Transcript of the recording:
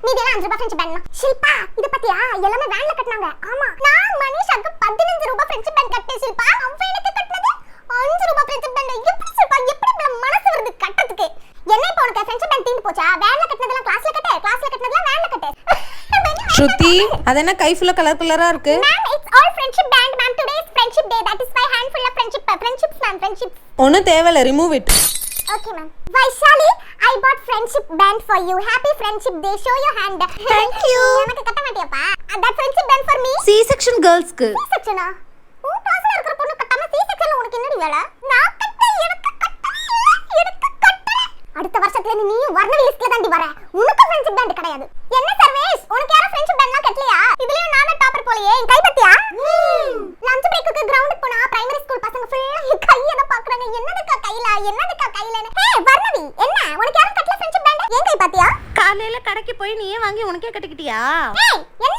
மீதியெல்லாம் 5 ரூபாய் friendship pant. Shilpa இத பத்தியா? எல்லாமே வேன்ல கட்டனாங்க. ஆமா, நான் மனிஷாக்கு 15 ரூபாய் ஃப்ரெண்ட்ஷிப் பேண்ட் கட்டேன் ஷில்பா. அவன் எனக்கு கட்டனது 5 ரூபாய் ஃப்ரெண்ட்ஷிப் பேண்ட். எப்படி ஷில்பா, எப்படி மனசு வருது கட்டறதுக்கு? என்ன இப்ப உனக்கு ஃப்ரெண்ட்ஷிப் பேண்ட் தீந்து போச்சா? வேன்ல கட்டனதெல்லாம் கிளாஸ்ல கட்டு, கிளாஸ்ல கட்டனதெல்லாம் வேன்ல கட்டு. ஸ்ருதி, அது என்ன கை ஃபுல்லா கலர் கலரா இருக்கு? Ma'am, it's all friendship band ma'am. Today is friendship day. That is my hand full of friendships ma'am, friendships. ஒண்ணு தேவையில்ல, remove it. Okay ma'am. Vaishali, I bought friendship band for you. Happy friendship day. Show your hand. Thank you. எனக்கு கட்ட மாட்டியாப்பா? That friendship band for me. C section girlsக்கு. C section ஆ? உன் கிளாஸ்ல இருக்கிற பொண்ணு கட்டாம C sectionல உனக்கு என்னடி வேலை? நான் கட்ட, எனக்கு கட்டவே இல்ல. எனக்கு கட்டல. அடுத்த வருஷத்துல நீ வர்ண லிஸ்ட்ல தாண்டி வர. உனக்கு friendship band கிடையாது. என்ன சர்வேஷ்? உனக்கு யாரும் friendship bandலாம் கட்டலையா? இதுலயும் நான் தான் டாப்பர் போலயே. என் கை பத்தியா? லஞ்ச் பிரேக்குக்கு கிரவுண்டுக்கு போனா பிரைமரி ஸ்கூல் பசங்க ஃபுல்லா என் கைய தான் பாக்குறாங்க. என்னதுக்கா கையில? என்னதுக்கா கையில? ஹே வர்ணவி, என்ன உனக்கு யாரும் கட்டல friendship band? என் கை பத்தியா? காலையில கடைக்கு போய் நீயே வாங்கி உனக்கே கட்டிக்கிட்டியா? ஏய், என்ன